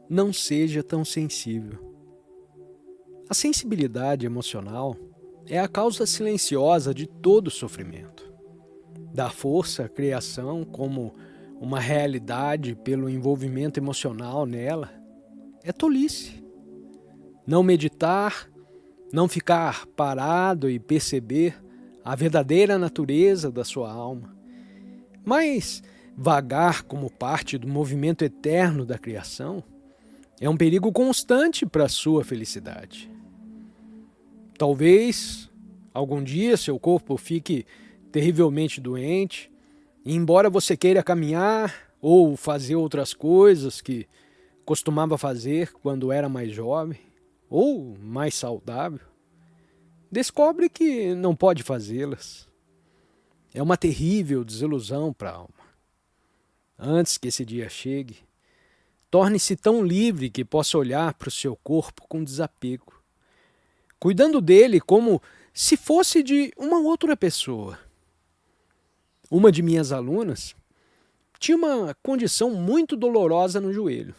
não seja tão sensível. A sensibilidade emocional é a causa silenciosa de todo sofrimento. Dar força à criação como uma realidade pelo envolvimento emocional nela é tolice. Não meditar, não ficar parado e perceber a verdadeira natureza da sua alma, mas vagar como parte do movimento eterno da criação é um perigo constante para a sua felicidade. Talvez algum dia seu corpo fique terrivelmente doente, e embora você queira caminhar ou fazer outras coisas que costumava fazer quando era mais jovem ou mais saudável, descobre que não pode fazê-las. É uma terrível desilusão para a alma. Antes que esse dia chegue, torne-se tão livre que possa olhar para o seu corpo com desapego, cuidando dele como se fosse de uma outra pessoa. Uma de minhas alunas tinha uma condição muito dolorosa no joelho,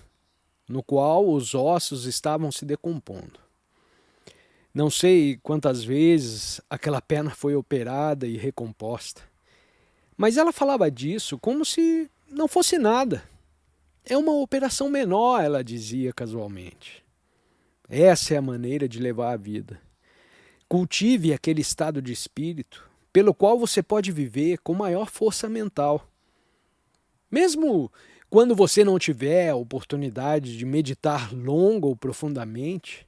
no qual os ossos estavam se decompondo. Não sei quantas vezes aquela perna foi operada e recomposta, mas ela falava disso como se não fosse nada. É uma operação menor, ela dizia casualmente. Essa é a maneira de levar a vida. Cultive aquele estado de espírito pelo qual você pode viver com maior força mental. Mesmo quando você não tiver a oportunidade de meditar longo ou profundamente,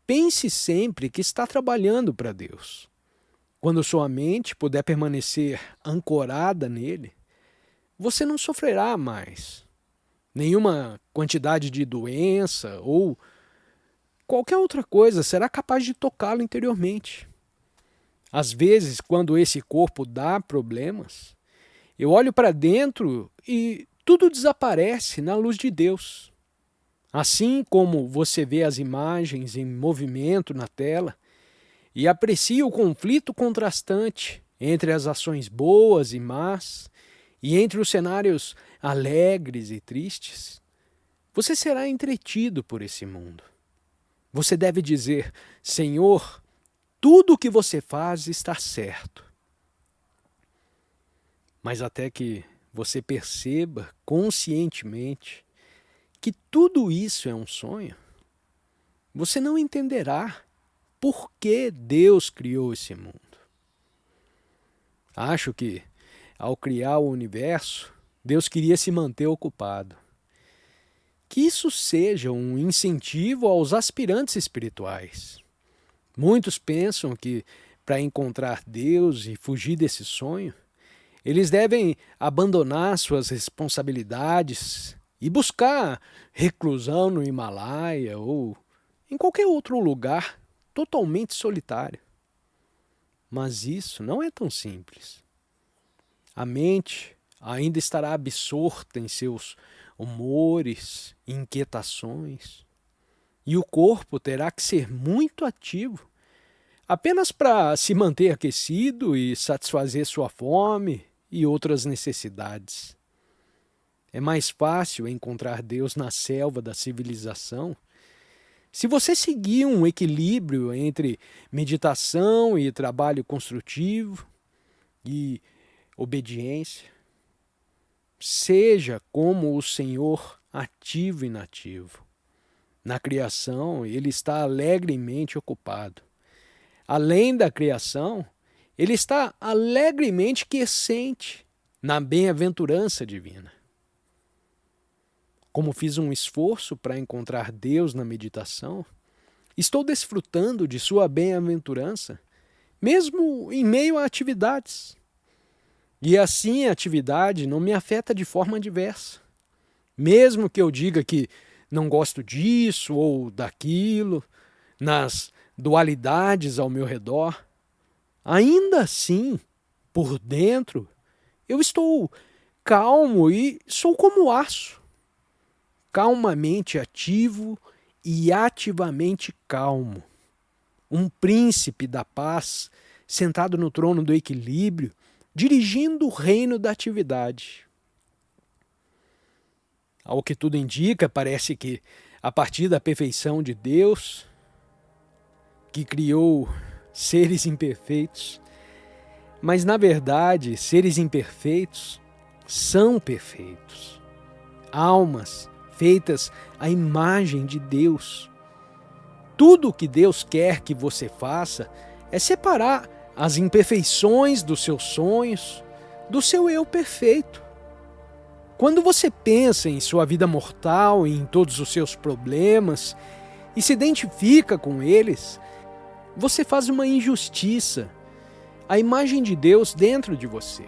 pense sempre que está trabalhando para Deus. Quando sua mente puder permanecer ancorada nele, você não sofrerá mais. Nenhuma quantidade de doença ou qualquer outra coisa será capaz de tocá-lo interiormente. Às vezes, quando esse corpo dá problemas, eu olho para dentro e tudo desaparece na luz de Deus. Assim como você vê as imagens em movimento na tela e aprecia o conflito contrastante entre as ações boas e más e entre os cenários alegres e tristes, você será entretido por esse mundo. Você deve dizer: Senhor, tudo o que você faz está certo. Mas até que você perceba conscientemente que tudo isso é um sonho, você não entenderá por que Deus criou esse mundo. Acho que, ao criar o universo, Deus queria se manter ocupado. Que isso seja um incentivo aos aspirantes espirituais. Muitos pensam que, para encontrar Deus e fugir desse sonho, eles devem abandonar suas responsabilidades e buscar reclusão no Himalaia ou em qualquer outro lugar totalmente solitário. Mas isso não é tão simples. A mente ainda estará absorta em seus humores e inquietações, e o corpo terá que ser muito ativo, apenas para se manter aquecido e satisfazer sua fome e outras necessidades. É mais fácil encontrar Deus na selva da civilização se você seguir um equilíbrio entre meditação e trabalho construtivo e obediência. Seja como o Senhor ativo e inativo. Na criação, ele está alegremente ocupado. Além da criação, ele está alegremente quiescente na bem-aventurança divina. Como fiz um esforço para encontrar Deus na meditação, estou desfrutando de sua bem-aventurança, mesmo em meio a atividades. E assim a atividade não me afeta de forma diversa. Mesmo que eu diga que não gosto disso ou daquilo, nas dualidades ao meu redor, ainda assim, por dentro, eu estou calmo e sou como aço, calmamente ativo e ativamente calmo. Um príncipe da paz, sentado no trono do equilíbrio, dirigindo o reino da atividade. Ao que tudo indica, parece que a partir da perfeição de Deus, que criou seres imperfeitos, mas na verdade, seres imperfeitos são perfeitos. Almas feitas à imagem de Deus. Tudo o que Deus quer que você faça é separar as imperfeições dos seus sonhos do seu eu perfeito. Quando você pensa em sua vida mortal e em todos os seus problemas e se identifica com eles, você faz uma injustiça à imagem de Deus dentro de você.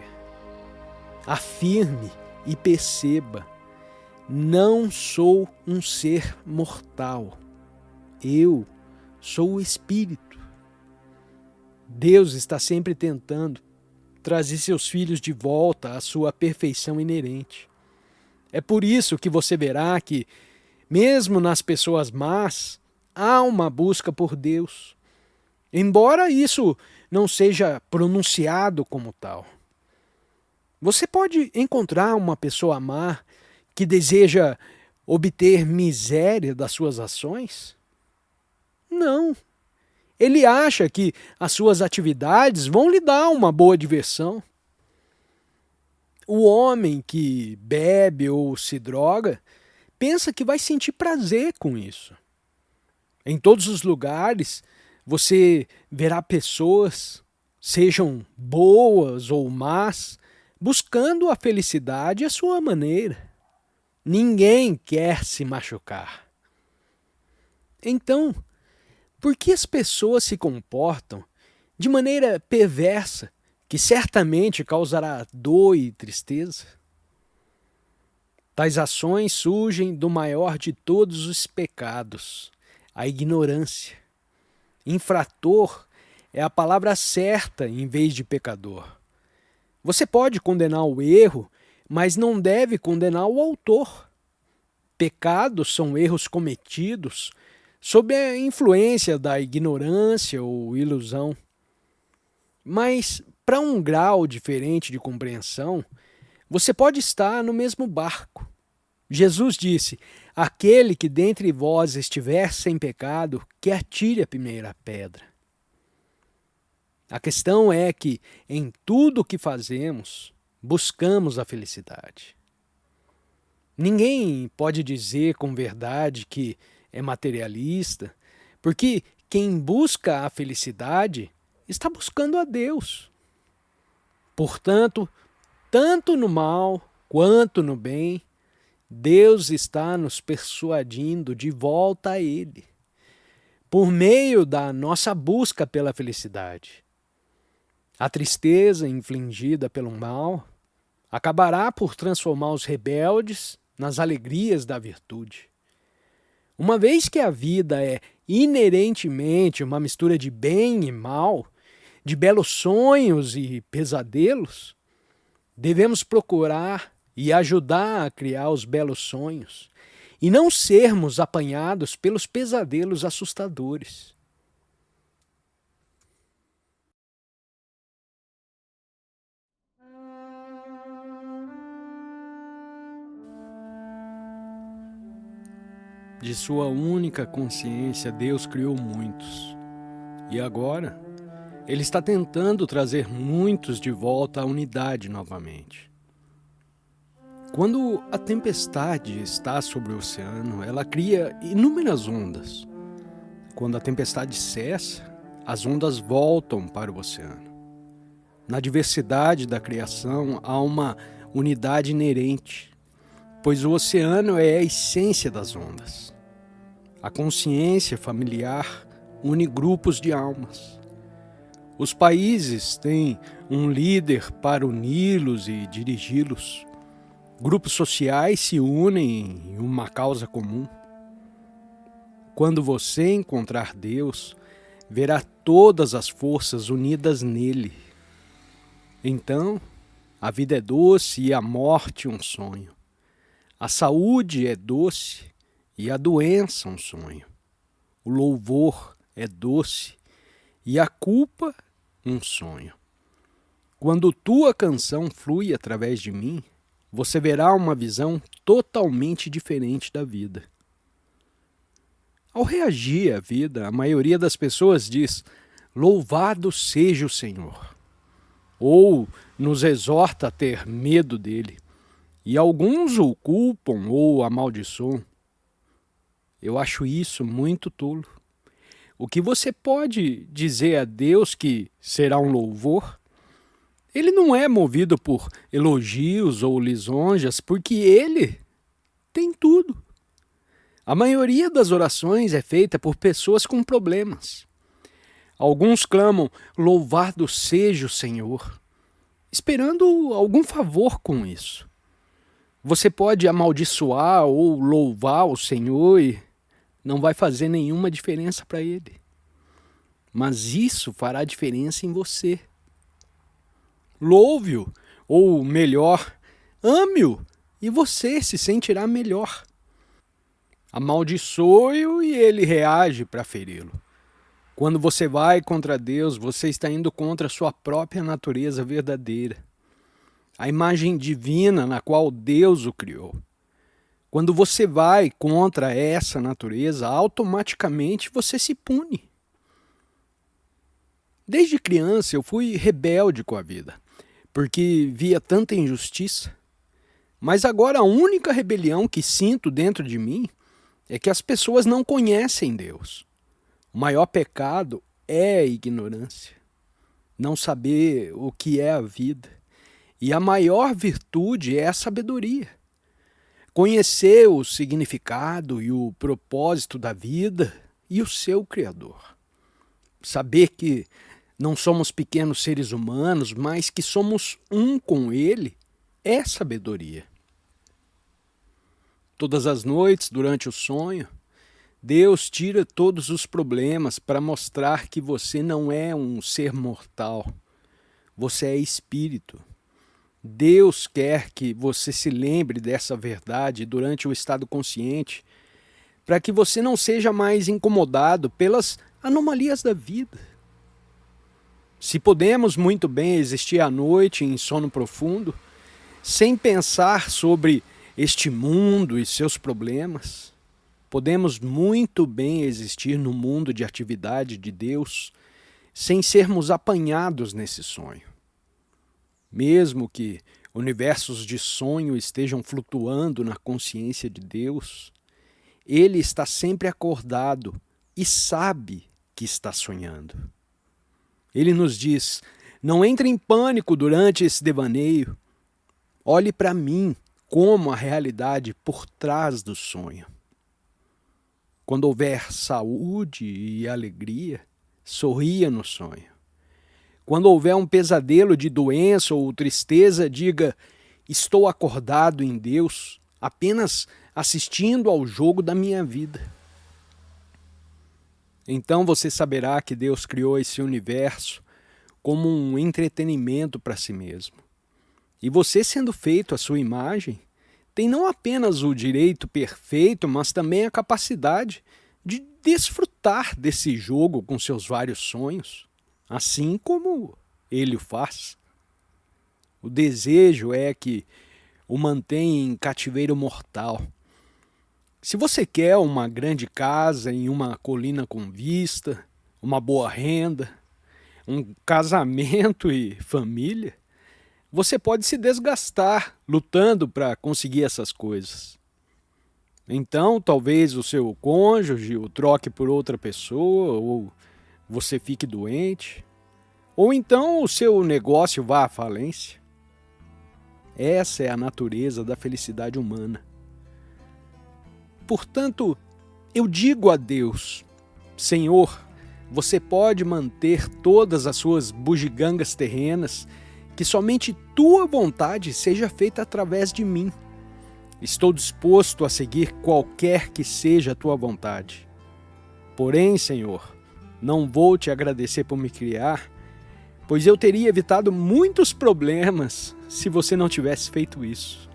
Afirme e perceba: não sou um ser mortal. Eu sou o Espírito. Deus está sempre tentando trazer seus filhos de volta à sua perfeição inerente. É por isso que você verá que, mesmo nas pessoas más, há uma busca por Deus, embora isso não seja pronunciado como tal. Você pode encontrar uma pessoa má que deseja obter miséria das suas ações? Não. Ele acha que as suas atividades vão lhe dar uma boa diversão. O homem que bebe ou se droga pensa que vai sentir prazer com isso. Em todos os lugares você verá pessoas, sejam boas ou más, buscando a felicidade à sua maneira. Ninguém quer se machucar. Então, por que as pessoas se comportam de maneira perversa, que certamente causará dor e tristeza? Tais ações surgem do maior de todos os pecados, a ignorância. Infrator é a palavra certa em vez de pecador. Você pode condenar o erro, mas não deve condenar o autor. Pecados são erros cometidos sob a influência da ignorância ou ilusão. Mas, para um grau diferente de compreensão, você pode estar no mesmo barco. Jesus disse: aquele que dentre vós estiver sem pecado, que atire a primeira pedra. A questão é que, em tudo o que fazemos, buscamos a felicidade. Ninguém pode dizer com verdade que é materialista, porque quem busca a felicidade está buscando a Deus. Portanto, tanto no mal quanto no bem, Deus está nos persuadindo de volta a Ele, por meio da nossa busca pela felicidade. A tristeza infligida pelo mal acabará por transformar os rebeldes nas alegrias da virtude. Uma vez que a vida é inerentemente uma mistura de bem e mal, de belos sonhos e pesadelos, devemos procurar e ajudar a criar os belos sonhos e não sermos apanhados pelos pesadelos assustadores. De sua única consciência, Deus criou muitos. E agora, Ele está tentando trazer muitos de volta à unidade novamente. Quando a tempestade está sobre o oceano, ela cria inúmeras ondas. Quando a tempestade cessa, as ondas voltam para o oceano. Na diversidade da criação há uma unidade inerente, pois o oceano é a essência das ondas. A consciência familiar une grupos de almas. Os países têm um líder para uni-los e dirigi-los. Grupos sociais se unem em uma causa comum. Quando você encontrar Deus, verá todas as forças unidas nele. Então, a vida é doce e a morte um sonho. A saúde é doce e a doença um sonho. O louvor é doce e a culpa um sonho. Quando tua canção flui através de mim, você verá uma visão totalmente diferente da vida. Ao reagir à vida, a maioria das pessoas diz: "Louvado seja o Senhor", ou nos exorta a ter medo dele, e alguns o culpam ou amaldiçoam. Eu acho isso muito tolo. O que você pode dizer a Deus que será um louvor? Ele não é movido por elogios ou lisonjas, porque ele tem tudo. A maioria das orações é feita por pessoas com problemas. Alguns clamam: "Louvado seja o Senhor", esperando algum favor com isso. Você pode amaldiçoar ou louvar o Senhor e não vai fazer nenhuma diferença para ele. Mas isso fará diferença em você. Louve-o, ou melhor, ame-o, e você se sentirá melhor. Amaldiçoe-o e ele reage para feri-lo. Quando você vai contra Deus, você está indo contra a sua própria natureza verdadeira, a imagem divina na qual Deus o criou. Quando você vai contra essa natureza, automaticamente você se pune. Desde criança eu fui rebelde com a vida, porque via tanta injustiça. Mas agora a única rebelião que sinto dentro de mim é que as pessoas não conhecem Deus. O maior pecado é a ignorância, não saber o que é a vida. E a maior virtude é a sabedoria. Conhecer o significado e o propósito da vida e o seu Criador. Saber que não somos pequenos seres humanos, mas que somos um com Ele, é sabedoria. Todas as noites, durante o sonho, Deus tira todos os problemas para mostrar que você não é um ser mortal. Você é espírito. Deus quer que você se lembre dessa verdade durante o estado consciente, para que você não seja mais incomodado pelas anomalias da vida. Se podemos muito bem existir à noite em sono profundo, sem pensar sobre este mundo e seus problemas, podemos muito bem existir no mundo de atividade de Deus, sem sermos apanhados nesse sonho. Mesmo que universos de sonho estejam flutuando na consciência de Deus, Ele está sempre acordado e sabe que está sonhando. Ele nos diz: não entre em pânico durante esse devaneio. Olhe para mim como a realidade por trás do sonho. Quando houver saúde e alegria, sorria no sonho. Quando houver um pesadelo de doença ou tristeza, diga: estou acordado em Deus, apenas assistindo ao jogo da minha vida. Então você saberá que Deus criou esse universo como um entretenimento para si mesmo. E você, sendo feito à sua imagem, tem não apenas o direito perfeito, mas também a capacidade de desfrutar desse jogo com seus vários sonhos, assim como ele o faz. O desejo é que o mantenha em cativeiro mortal. Se você quer uma grande casa em uma colina com vista, uma boa renda, um casamento e família, você pode se desgastar lutando para conseguir essas coisas. Então, talvez o seu cônjuge o troque por outra pessoa, ou você fique doente, ou então o seu negócio vá à falência. Essa é a natureza da felicidade humana. Portanto, eu digo a Deus: Senhor, você pode manter todas as suas bugigangas terrenas, que somente tua vontade seja feita através de mim. Estou disposto a seguir qualquer que seja a tua vontade. Porém, Senhor, não vou te agradecer por me criar, pois eu teria evitado muitos problemas se você não tivesse feito isso.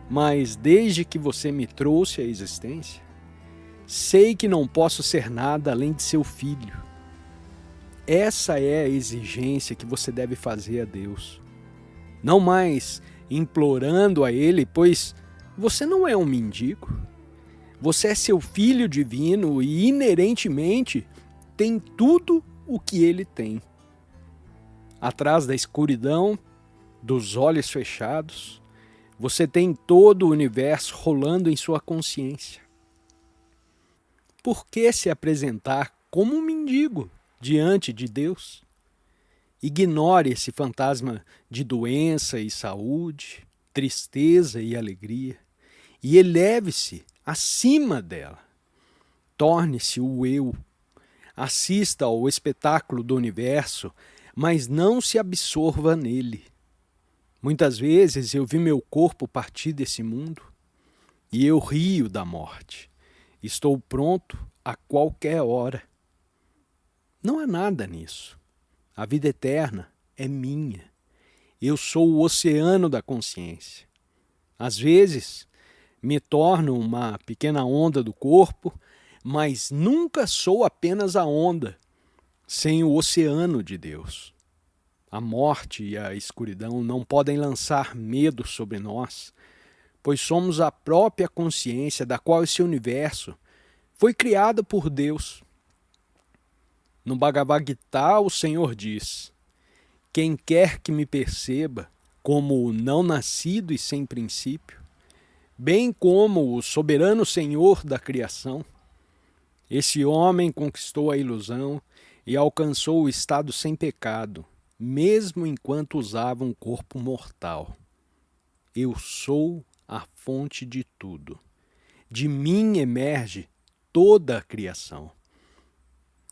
Mas desde que você me trouxe à existência, sei que não posso ser nada além de seu filho. Essa é a exigência que você deve fazer a Deus. Não mais implorando a Ele, pois você não é um mendigo. Você é seu filho divino e, inerentemente, tem tudo o que Ele tem. Atrás da escuridão, dos olhos fechados, você tem todo o universo rolando em sua consciência. Por que se apresentar como um mendigo diante de Deus? Ignore esse fantasma de doença e saúde, tristeza e alegria, e eleve-se acima dela. Torne-se o eu. Assista ao espetáculo do universo, mas não se absorva nele. Muitas vezes eu vi meu corpo partir desse mundo e eu rio da morte. Estou pronto a qualquer hora. Não há nada nisso. A vida eterna é minha. Eu sou o oceano da consciência. Às vezes, me torno uma pequena onda do corpo, mas nunca sou apenas a onda, sem o oceano de Deus. A morte e a escuridão não podem lançar medo sobre nós, pois somos a própria consciência da qual esse universo foi criado por Deus. No Bhagavad Gita, o Senhor diz: quem quer que me perceba como o não nascido e sem princípio, bem como o soberano Senhor da criação, esse homem conquistou a ilusão e alcançou o estado sem pecado, mesmo enquanto usava um corpo mortal. Eu sou a fonte de tudo. De mim emerge toda a criação.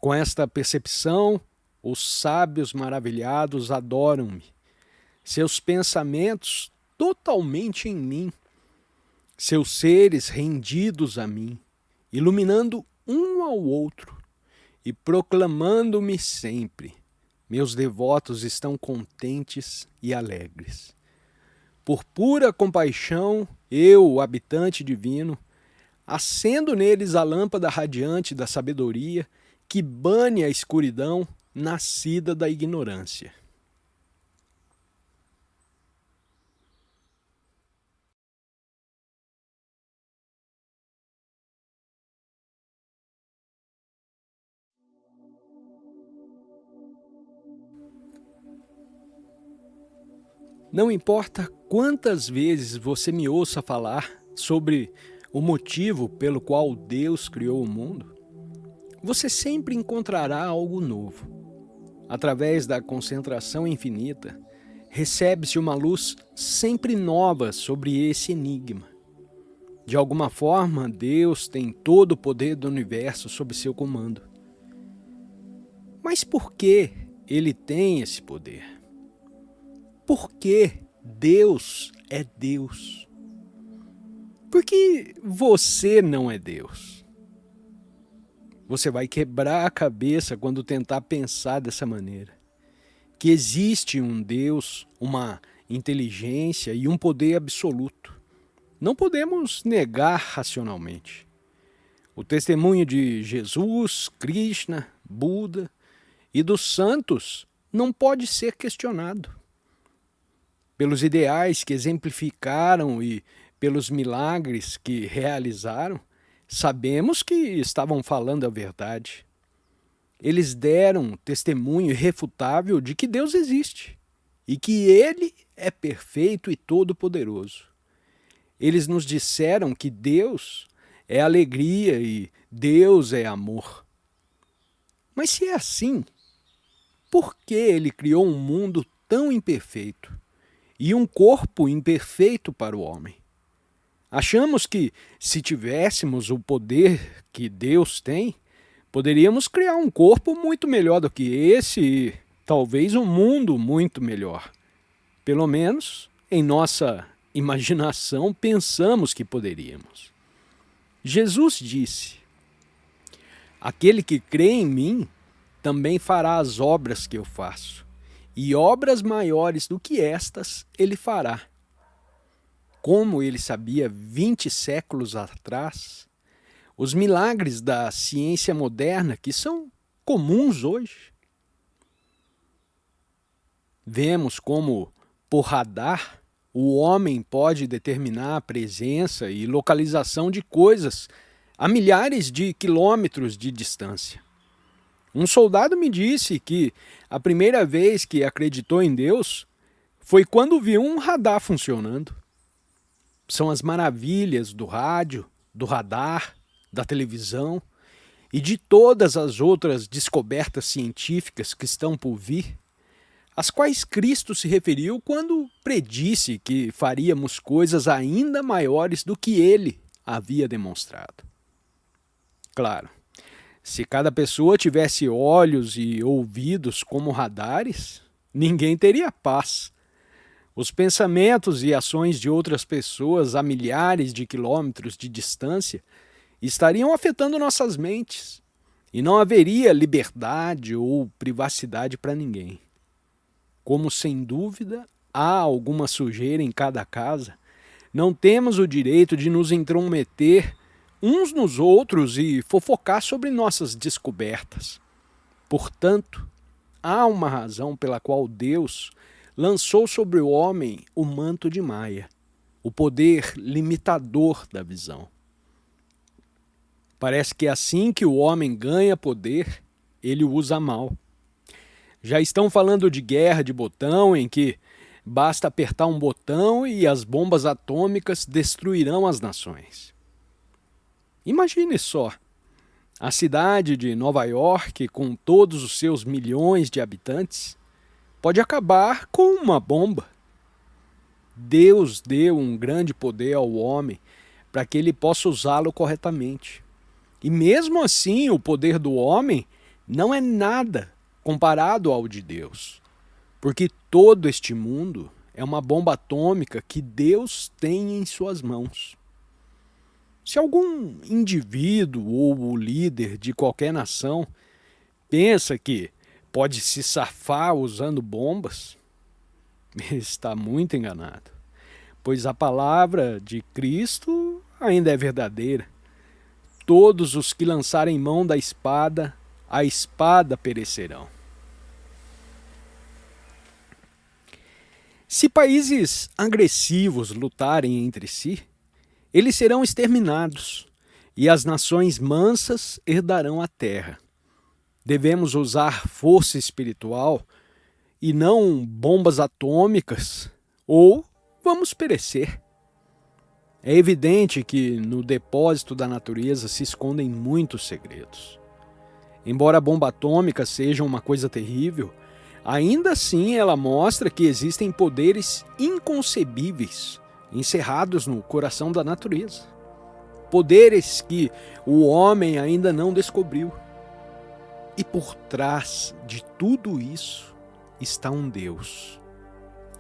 Com esta percepção, os sábios maravilhados adoram-me. Seus pensamentos totalmente em mim. Seus seres rendidos a mim, iluminando um ao outro e proclamando-me sempre. Meus devotos estão contentes e alegres. Por pura compaixão, eu, o habitante divino, acendo neles a lâmpada radiante da sabedoria que bane a escuridão nascida da ignorância. Não importa quantas vezes você me ouça falar sobre o motivo pelo qual Deus criou o mundo, você sempre encontrará algo novo. Através da concentração infinita, recebe-se uma luz sempre nova sobre esse enigma. De alguma forma, Deus tem todo o poder do universo sob seu comando. Mas por que Ele tem esse poder? Por que Deus é Deus? Por que você não é Deus? Você vai quebrar a cabeça quando tentar pensar dessa maneira. Que existe um Deus, uma inteligência e um poder absoluto. Não podemos negar racionalmente. O testemunho de Jesus, Krishna, Buda e dos santos não pode ser questionado. Pelos ideais que exemplificaram e pelos milagres que realizaram, sabemos que estavam falando a verdade. Eles deram testemunho irrefutável de que Deus existe e que Ele é perfeito e todo-poderoso. Eles nos disseram que Deus é alegria e Deus é amor. Mas se é assim, por que Ele criou um mundo tão imperfeito e um corpo imperfeito para o homem? Achamos que, se tivéssemos o poder que Deus tem, poderíamos criar um corpo muito melhor do que esse e talvez um mundo muito melhor. Pelo menos, em nossa imaginação, pensamos que poderíamos. Jesus disse: aquele que crê em mim também fará as obras que eu faço, e obras maiores do que estas ele fará. Como ele sabia 20 séculos atrás, os milagres da ciência moderna, que são comuns hoje. Vemos como, por radar, o homem pode determinar a presença e localização de coisas a milhares de quilômetros de distância. Um soldado me disse que a primeira vez que acreditou em Deus foi quando viu um radar funcionando. São as maravilhas do rádio, do radar, da televisão e de todas as outras descobertas científicas que estão por vir, às quais Cristo se referiu quando predisse que faríamos coisas ainda maiores do que ele havia demonstrado. Claro, se cada pessoa tivesse olhos e ouvidos como radares, ninguém teria paz. Os pensamentos e ações de outras pessoas a milhares de quilômetros de distância estariam afetando nossas mentes, e não haveria liberdade ou privacidade para ninguém. Como sem dúvida há alguma sujeira em cada casa, não temos o direito de nos intrometer uns nos outros e fofocar sobre nossas descobertas. Portanto, há uma razão pela qual Deus lançou sobre o homem o manto de Maia, o poder limitador da visão. Parece que assim que o homem ganha poder, ele o usa mal. Já estão falando de guerra de botão, em que basta apertar um botão e as bombas atômicas destruirão as nações. Imagine só, a cidade de Nova York, com todos os seus milhões de habitantes, pode acabar com uma bomba. Deus deu um grande poder ao homem para que ele possa usá-lo corretamente. E mesmo assim, o poder do homem não é nada comparado ao de Deus, porque todo este mundo é uma bomba atômica que Deus tem em suas mãos. Se algum indivíduo ou o líder de qualquer nação pensa que pode se safar usando bombas, está muito enganado, pois a palavra de Cristo ainda é verdadeira. Todos os que lançarem mão da espada, a espada perecerão. Se países agressivos lutarem entre si, eles serão exterminados, e as nações mansas herdarão a terra. Devemos usar força espiritual e não bombas atômicas, ou vamos perecer. É evidente que no depósito da natureza se escondem muitos segredos. Embora a bomba atômica seja uma coisa terrível, ainda assim ela mostra que existem poderes inconcebíveis encerrados no coração da natureza. Poderes que o homem ainda não descobriu. E por trás de tudo isso está um Deus.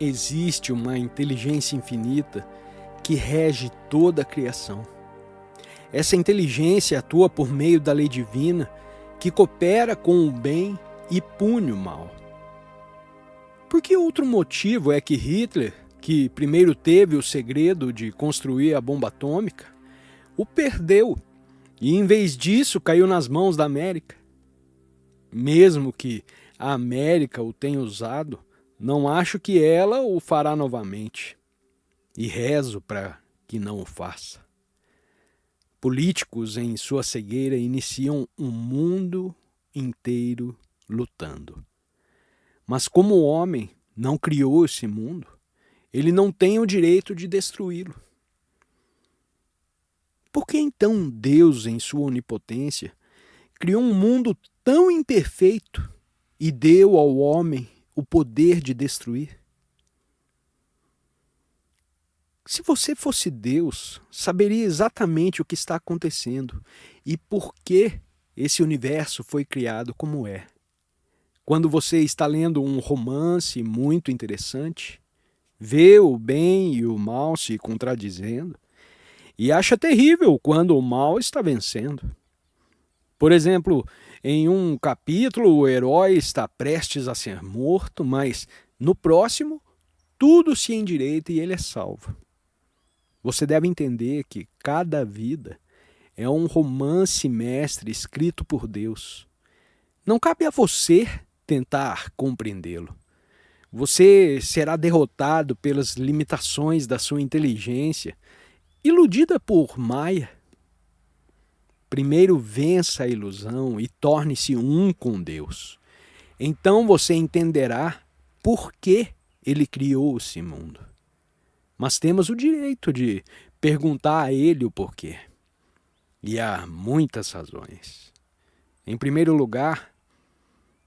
Existe uma inteligência infinita que rege toda a criação. Essa inteligência atua por meio da lei divina que coopera com o bem e pune o mal. Por que outro motivo é que Hitler, que primeiro teve o segredo de construir a bomba atômica, o perdeu e em vez disso caiu nas mãos da América? Mesmo que a América o tenha usado, não acho que ela o fará novamente. E rezo para que não o faça. Políticos, em sua cegueira, iniciam um mundo inteiro lutando. Mas como o homem não criou esse mundo, ele não tem o direito de destruí-lo. Por que então Deus, em sua onipotência, criou um mundo tão imperfeito e deu ao homem o poder de destruir? Se você fosse Deus, saberia exatamente o que está acontecendo e por que esse universo foi criado como é. Quando você está lendo um romance muito interessante, vê o bem e o mal se contradizendo e acha terrível quando o mal está vencendo. Por exemplo, em um capítulo o herói está prestes a ser morto, mas no próximo tudo se endireita e ele é salvo. Você deve entender que cada vida é um romance mestre escrito por Deus. Não cabe a você tentar compreendê-lo. Você será derrotado pelas limitações da sua inteligência, iludida por Maia. Primeiro vença a ilusão e torne-se um com Deus. Então você entenderá por que Ele criou esse mundo. Mas temos o direito de perguntar a Ele o porquê. E há muitas razões. Em primeiro lugar,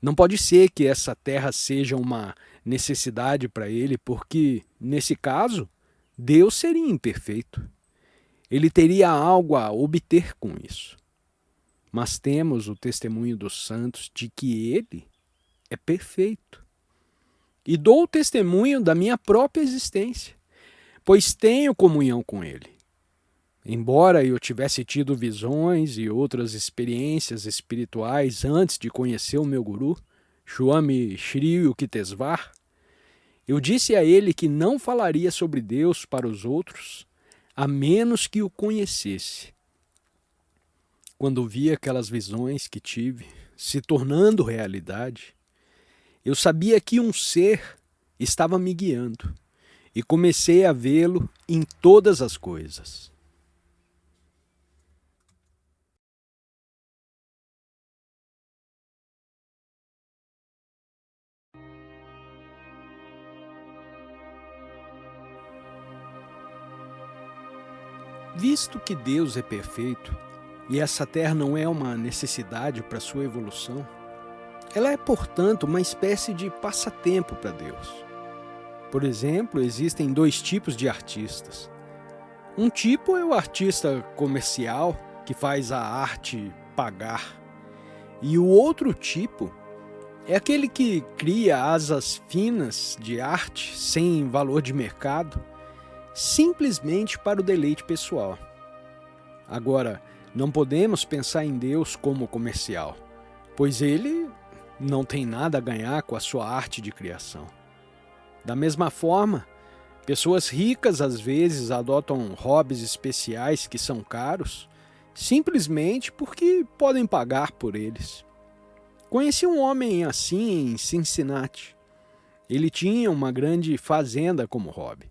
não pode ser que essa terra seja uma necessidade para Ele, porque, nesse caso, Deus seria imperfeito. Ele teria algo a obter com isso. Mas temos o testemunho dos santos de que Ele é perfeito. E dou o testemunho da minha própria existência, pois tenho comunhão com Ele. Embora eu tivesse tido visões e outras experiências espirituais antes de conhecer o meu guru, Swami Shri Yukteswar, eu disse a ele que não falaria sobre Deus para os outros, a menos que o conhecesse. Quando vi aquelas visões que tive se tornando realidade, eu sabia que um ser estava me guiando e comecei a vê-lo em todas as coisas. Visto que Deus é perfeito e essa terra não é uma necessidade para sua evolução, ela é, portanto, uma espécie de passatempo para Deus. Por exemplo, existem dois tipos de artistas. Um tipo é o artista comercial, que faz a arte pagar. E o outro tipo é aquele que cria asas finas de arte sem valor de mercado, simplesmente para o deleite pessoal. Agora, não podemos pensar em Deus como comercial, pois ele não tem nada a ganhar com a sua arte de criação. Da mesma forma, pessoas ricas às vezes adotam hobbies especiais que são caros, simplesmente porque podem pagar por eles. Conheci um homem assim em Cincinnati. Ele tinha uma grande fazenda como hobby.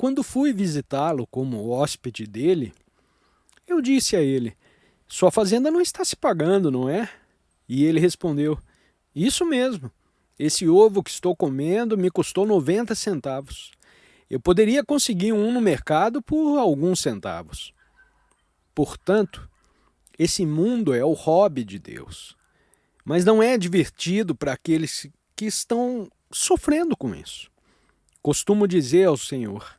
Quando fui visitá-lo como hóspede dele, eu disse a ele: "Sua fazenda não está se pagando, não é?" E ele respondeu: "Isso mesmo. Esse ovo que estou comendo me custou 90 centavos. Eu poderia conseguir um no mercado por alguns centavos." Portanto, esse mundo é o hobby de Deus. Mas não é divertido para aqueles que estão sofrendo com isso. Costumo dizer ao Senhor: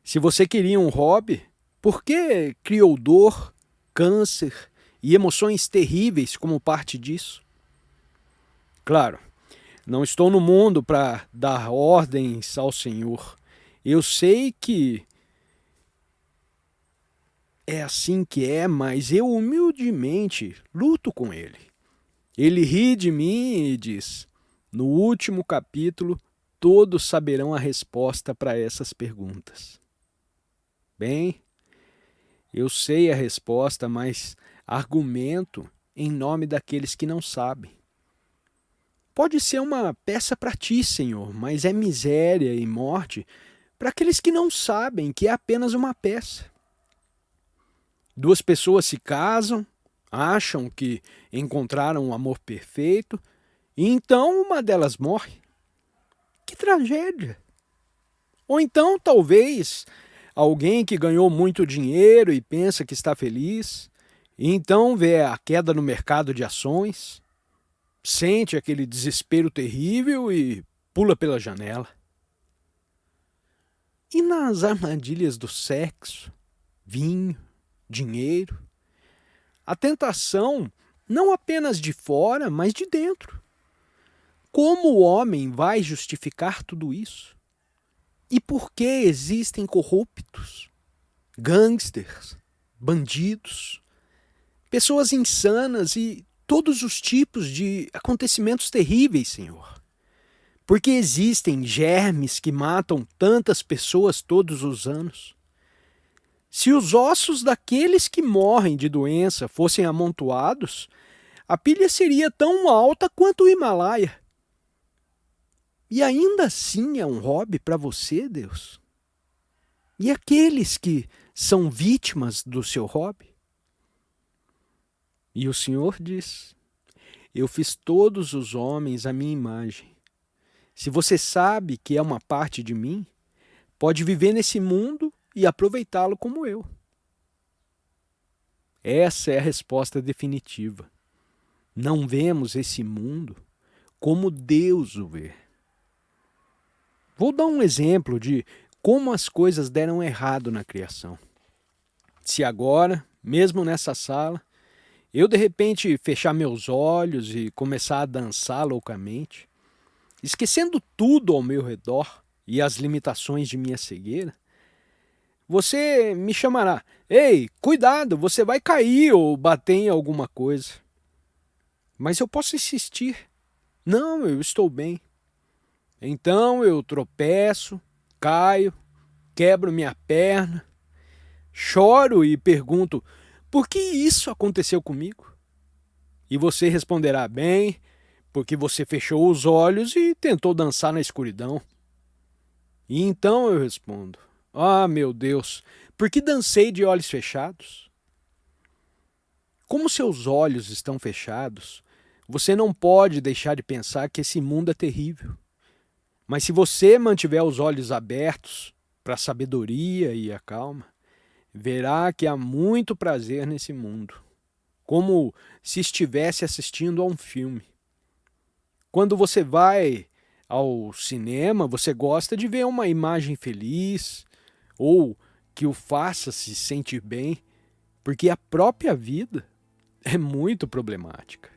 se você queria um hobby, por que criou dor, câncer e emoções terríveis como parte disso? Claro, não estou no mundo para dar ordens ao Senhor. Eu sei que é assim que é, mas eu humildemente luto com ele. Ele ri de mim e diz: no último capítulo, todos saberão a resposta para essas perguntas. Bem, eu sei a resposta, mas argumento em nome daqueles que não sabem. Pode ser uma peça para ti, Senhor, mas é miséria e morte para aqueles que não sabem que é apenas uma peça. Duas pessoas se casam, acham que encontraram o amor perfeito, e então uma delas morre. Que tragédia! Ou então, talvez, alguém que ganhou muito dinheiro e pensa que está feliz, e então vê a queda no mercado de ações, sente aquele desespero terrível e pula pela janela. E nas armadilhas do sexo, vinho, dinheiro, a tentação não apenas de fora, mas de dentro. Como o homem vai justificar tudo isso? E por que existem corruptos, gangsters, bandidos, pessoas insanas e todos os tipos de acontecimentos terríveis, Senhor? Porque existem germes que matam tantas pessoas todos os anos? Se os ossos daqueles que morrem de doença fossem amontoados, a pilha seria tão alta quanto o Himalaia. E ainda assim é um hobby para você, Deus? E aqueles que são vítimas do seu hobby? E o Senhor diz: eu fiz todos os homens à minha imagem. Se você sabe que é uma parte de mim, pode viver nesse mundo e aproveitá-lo como eu. Essa é a resposta definitiva. Não vemos esse mundo como Deus o vê. Vou dar um exemplo de como as coisas deram errado na criação. Se agora, mesmo nessa sala, eu de repente fechar meus olhos e começar a dançar loucamente, esquecendo tudo ao meu redor e as limitações de minha cegueira, você me chamará: ei, cuidado, você vai cair ou bater em alguma coisa. Mas eu posso insistir: não, eu estou bem. Então eu tropeço, caio, quebro minha perna, choro e pergunto: por que isso aconteceu comigo? E você responderá: bem, porque você fechou os olhos e tentou dançar na escuridão. E então eu respondo: ah, meu Deus, por que dancei de olhos fechados? Como seus olhos estão fechados, você não pode deixar de pensar que esse mundo é terrível. Mas se você mantiver os olhos abertos para a sabedoria e a calma, verá que há muito prazer nesse mundo, como se estivesse assistindo a um filme. Quando você vai ao cinema, você gosta de ver uma imagem feliz ou que o faça se sentir bem, porque a própria vida é muito problemática.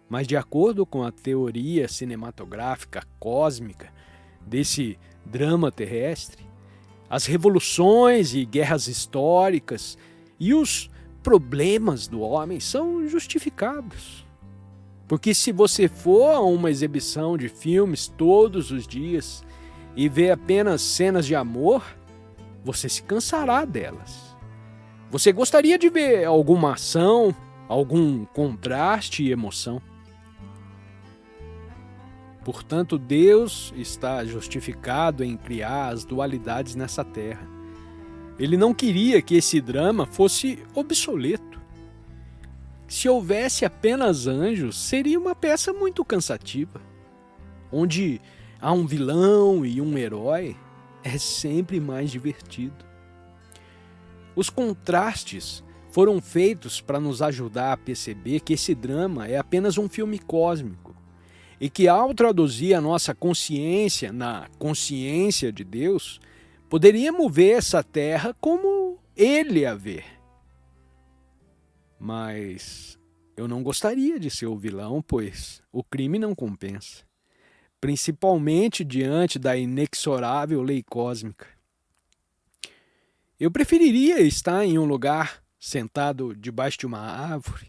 Mas de acordo com a teoria cinematográfica cósmica desse drama terrestre, as revoluções e guerras históricas e os problemas do homem são justificados. Porque se você for a uma exibição de filmes todos os dias e ver apenas cenas de amor, você se cansará delas. Você gostaria de ver alguma ação, algum contraste e emoção. Portanto, Deus está justificado em criar as dualidades nessa terra. Ele não queria que esse drama fosse obsoleto. Se houvesse apenas anjos, seria uma peça muito cansativa. Onde há um vilão e um herói, é sempre mais divertido. Os contrastes foram feitos para nos ajudar a perceber que esse drama é apenas um filme cósmico e que, ao traduzir a nossa consciência na consciência de Deus, poderíamos ver essa terra como Ele a vê. Mas eu não gostaria de ser o vilão, pois o crime não compensa, principalmente diante da inexorável lei cósmica. Eu preferiria estar em um lugar sentado debaixo de uma árvore,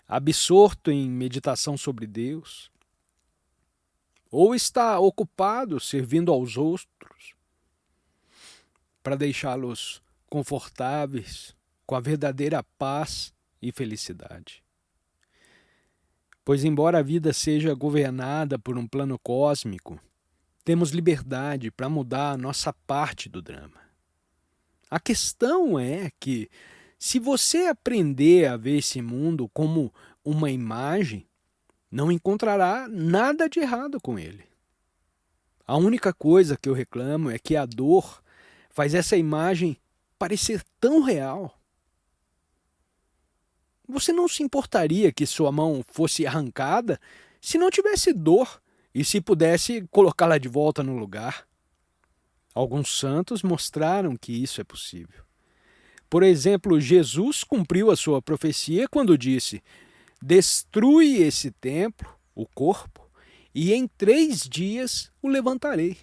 absorto em meditação sobre Deus, ou estar ocupado servindo aos outros para deixá-los confortáveis com a verdadeira paz e felicidade. Pois embora a vida seja governada por um plano cósmico, temos liberdade para mudar a nossa parte do drama. A questão é que, se você aprender a ver esse mundo como uma imagem, não encontrará nada de errado com ele. A única coisa que eu reclamo é que a dor faz essa imagem parecer tão real. Você não se importaria que sua mão fosse arrancada se não tivesse dor e se pudesse colocá-la de volta no lugar? Alguns santos mostraram que isso é possível. Por exemplo, Jesus cumpriu a sua profecia quando disse: destrui esse templo, o corpo, e em 3 dias o levantarei.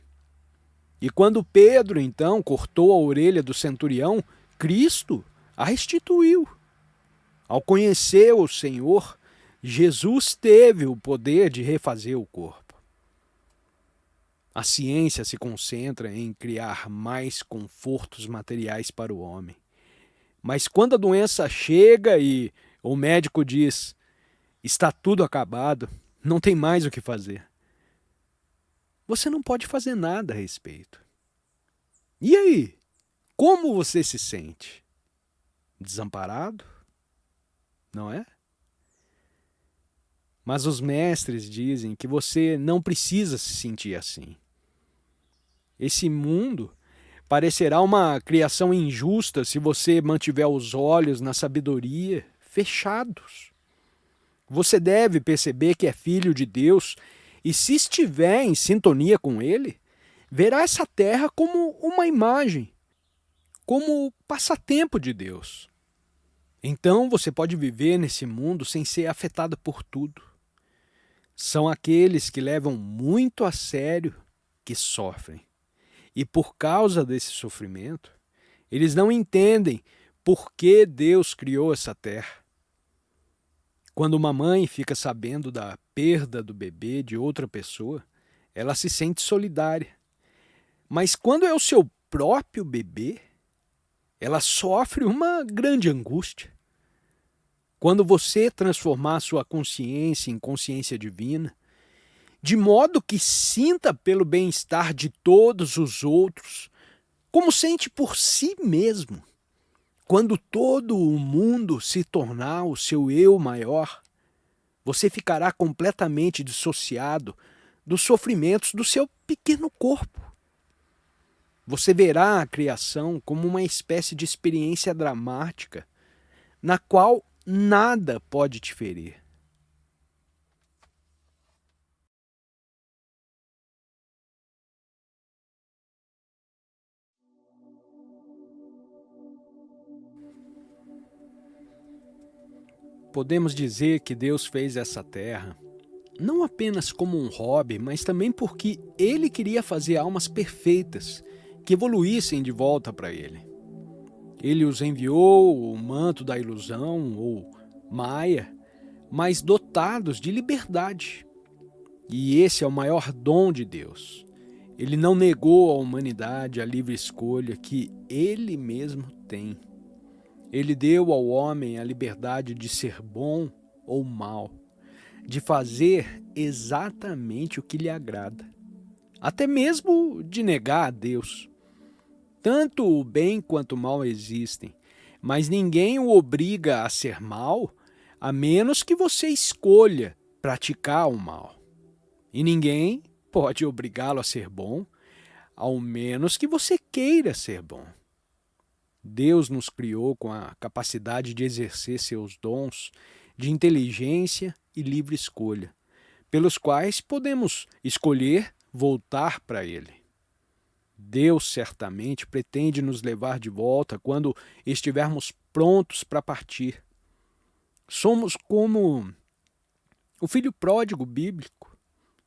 E quando Pedro, então, cortou a orelha do centurião, Cristo a restituiu. Ao conhecer o Senhor, Jesus teve o poder de refazer o corpo. A ciência se concentra em criar mais confortos materiais para o homem. Mas quando a doença chega e o médico diz: está tudo acabado, não tem mais o que fazer, você não pode fazer nada a respeito. E aí? Como você se sente? Desamparado? Não é? Mas os mestres dizem que você não precisa se sentir assim. Esse mundo parecerá uma criação injusta se você mantiver os olhos na sabedoria fechados. Você deve perceber que é filho de Deus e, se estiver em sintonia com Ele, verá essa terra como uma imagem, como passatempo de Deus. Então você pode viver nesse mundo sem ser afetado por tudo. São aqueles que levam muito a sério que sofrem. E por causa desse sofrimento, eles não entendem por que Deus criou essa terra. Quando uma mãe fica sabendo da perda do bebê de outra pessoa, ela se sente solidária. Mas quando é o seu próprio bebê, ela sofre uma grande angústia. Quando você transformar sua consciência em consciência divina, de modo que sinta pelo bem-estar de todos os outros, como sente por si mesmo, quando todo o mundo se tornar o seu eu maior, você ficará completamente dissociado dos sofrimentos do seu pequeno corpo. Você verá a criação como uma espécie de experiência dramática, na qual nada pode te ferir. Podemos dizer que Deus fez essa terra não apenas como um hobby, mas também porque Ele queria fazer almas perfeitas que evoluíssem de volta para Ele. Ele os enviou o manto da ilusão, ou Maia, mas dotados de liberdade. E esse é o maior dom de Deus. Ele não negou à humanidade a livre escolha que Ele mesmo tem. Ele deu ao homem a liberdade de ser bom ou mal, de fazer exatamente o que lhe agrada, até mesmo de negar a Deus. Tanto o bem quanto o mal existem, mas ninguém o obriga a ser mal, a menos que você escolha praticar o mal. E ninguém pode obrigá-lo a ser bom, ao menos que você queira ser bom. Deus nos criou com a capacidade de exercer seus dons de inteligência e livre escolha, pelos quais podemos escolher voltar para Ele. Deus certamente pretende nos levar de volta quando estivermos prontos para partir. Somos como o filho pródigo bíblico,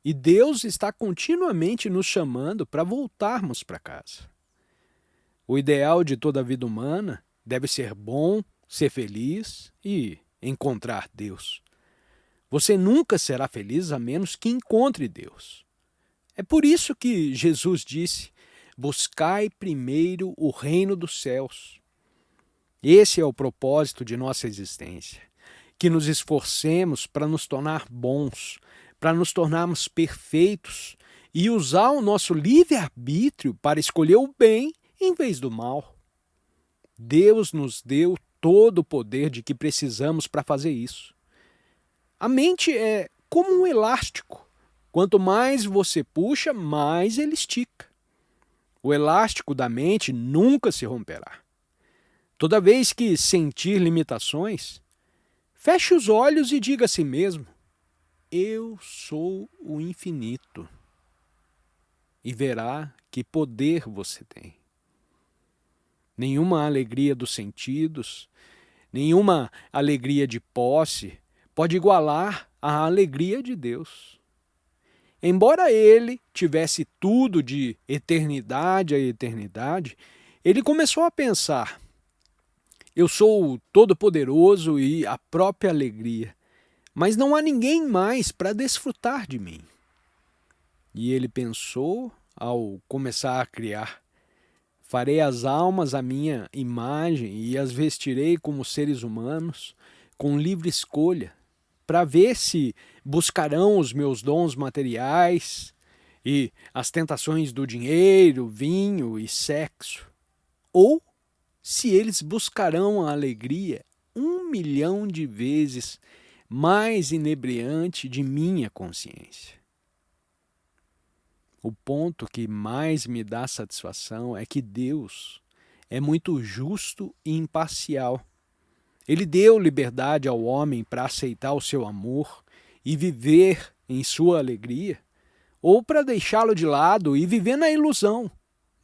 e Deus está continuamente nos chamando para voltarmos para casa. O ideal de toda a vida humana deve ser bom, ser feliz e encontrar Deus. Você nunca será feliz a menos que encontre Deus. É por isso que Jesus disse: buscai primeiro o reino dos céus. Esse é o propósito de nossa existência, que nos esforcemos para nos tornar bons, para nos tornarmos perfeitos e usar o nosso livre-arbítrio para escolher o bem em vez do mal. Deus nos deu todo o poder de que precisamos para fazer isso. A mente é como um elástico. Quanto mais você puxa, mais ele estica. O elástico da mente nunca se romperá. Toda vez que sentir limitações, feche os olhos e diga a si mesmo: eu sou o infinito. E verá que poder você tem. Nenhuma alegria dos sentidos, nenhuma alegria de posse pode igualar a alegria de Deus. Embora Ele tivesse tudo de eternidade a eternidade, Ele começou a pensar: eu sou o Todo-Poderoso e a própria alegria, mas não há ninguém mais para desfrutar de mim. E Ele pensou ao começar a criar: farei as almas à minha imagem e as vestirei como seres humanos, com livre escolha, para ver se buscarão os meus dons materiais e as tentações do dinheiro, vinho e sexo, ou se eles buscarão a alegria 1 milhão de vezes mais inebriante de minha consciência. O ponto que mais me dá satisfação é que Deus é muito justo e imparcial. Ele deu liberdade ao homem para aceitar o seu amor e viver em sua alegria, ou para deixá-lo de lado e viver na ilusão,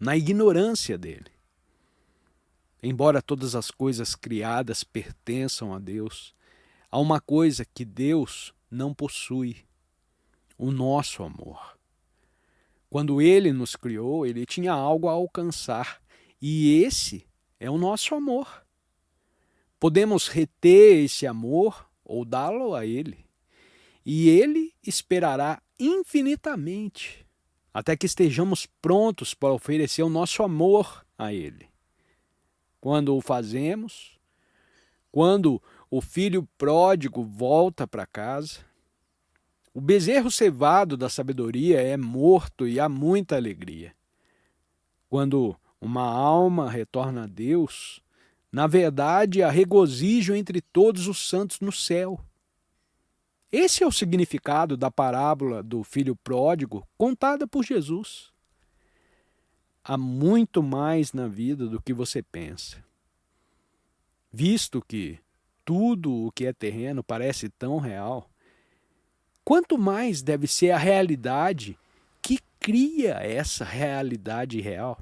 na ignorância dele. Embora todas as coisas criadas pertençam a Deus, há uma coisa que Deus não possui: o nosso amor. Quando Ele nos criou, Ele tinha algo a alcançar, e esse é o nosso amor. Podemos reter esse amor ou dá-lo a Ele, e Ele esperará infinitamente até que estejamos prontos para oferecer o nosso amor a Ele. Quando o fazemos, quando o filho pródigo volta para casa, o bezerro cevado da sabedoria é morto e há muita alegria. Quando uma alma retorna a Deus, na verdade há regozijo entre todos os santos no céu. Esse é o significado da parábola do filho pródigo contada por Jesus. Há muito mais na vida do que você pensa. Visto que tudo o que é terreno parece tão real, quanto mais deve ser a realidade que cria essa realidade real?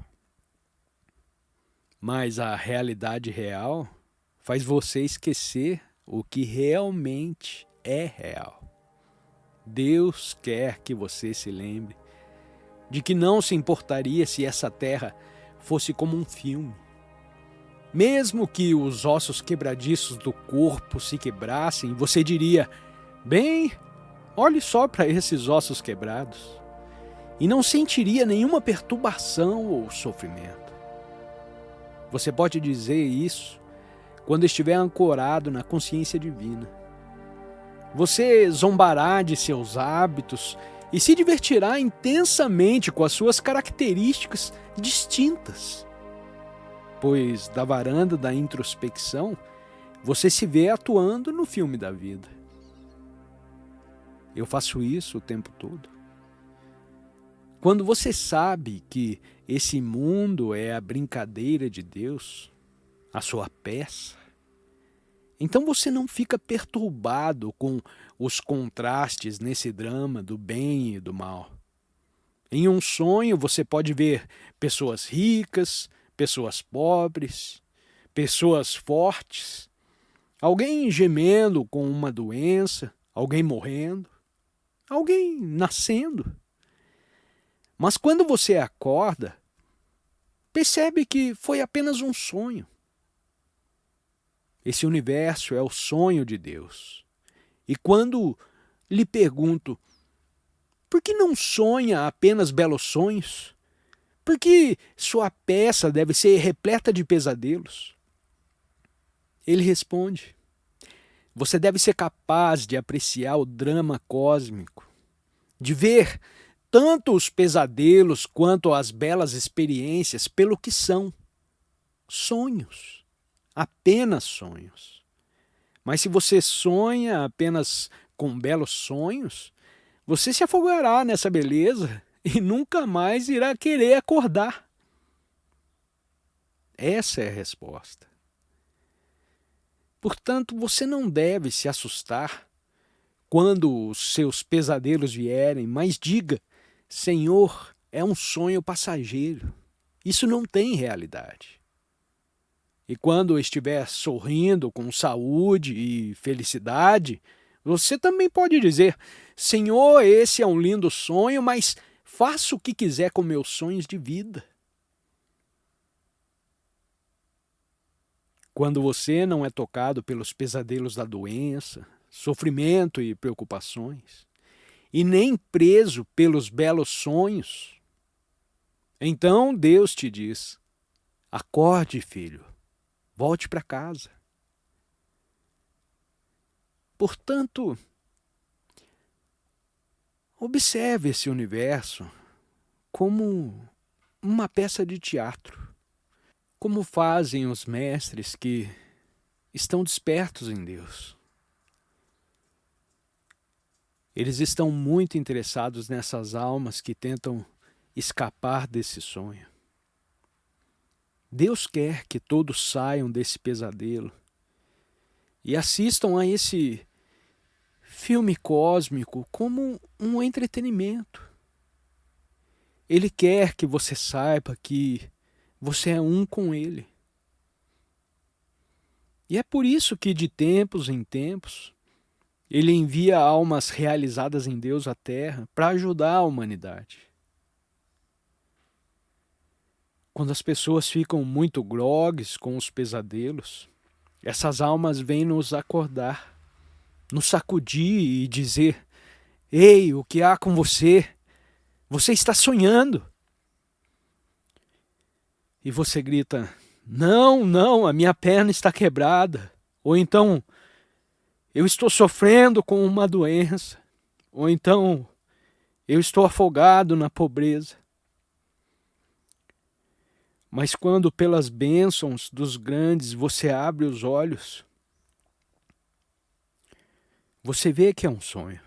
Mas a realidade real faz você esquecer o que realmente é real. Deus quer que você se lembre de que não se importaria se essa terra fosse como um filme. Mesmo que os ossos quebradiços do corpo se quebrassem, você diria: bem, olhe só para esses ossos quebrados, e não sentiria nenhuma perturbação ou sofrimento. Você pode dizer isso quando estiver ancorado na consciência divina. Você zombará de seus hábitos e se divertirá intensamente com as suas características distintas. Pois da varanda da introspecção, você se vê atuando no filme da vida. Eu faço isso o tempo todo. Quando você sabe que esse mundo é a brincadeira de Deus, a sua peça, então você não fica perturbado com os contrastes nesse drama do bem e do mal. Em um sonho você pode ver pessoas ricas, pessoas pobres, pessoas fortes, alguém gemendo com uma doença, alguém morrendo, alguém nascendo. Mas quando você acorda, percebe que foi apenas um sonho. Esse universo é o sonho de Deus. E quando lhe pergunto, por que não sonha apenas belos sonhos? Por que sua peça deve ser repleta de pesadelos? Ele responde, você deve ser capaz de apreciar o drama cósmico, de ver tanto os pesadelos quanto as belas experiências pelo que são: sonhos, apenas sonhos. Mas se você sonha apenas com belos sonhos, você se afogará nessa beleza e nunca mais irá querer acordar. Essa é a resposta. Portanto, você não deve se assustar quando os seus pesadelos vierem, mas diga: Senhor, é um sonho passageiro. Isso não tem realidade. E quando estiver sorrindo com saúde e felicidade, você também pode dizer: Senhor, esse é um lindo sonho, mas faça o que quiser com meus sonhos de vida. Quando você não é tocado pelos pesadelos da doença, sofrimento e preocupações, e nem preso pelos belos sonhos, então Deus te diz: acorde, filho, volte para casa. Portanto, observe esse universo como uma peça de teatro, como fazem os mestres que estão despertos em Deus. Eles estão muito interessados nessas almas que tentam escapar desse sonho. Deus quer que todos saiam desse pesadelo e assistam a esse filme cósmico como um entretenimento. Ele quer que você saiba que você é um com Ele. E é por isso que, de tempos em tempos, Ele envia almas realizadas em Deus à Terra para ajudar a humanidade. Quando as pessoas ficam muito grogues com os pesadelos, essas almas vêm nos acordar, nos sacudir e dizer: "Ei, o que há com você? Você está sonhando." E você grita: "Não, não, a minha perna está quebrada." Ou então: "Eu estou sofrendo com uma doença." Ou então: "Eu estou afogado na pobreza." Mas quando pelas bênçãos dos grandes você abre os olhos, você vê que é um sonho.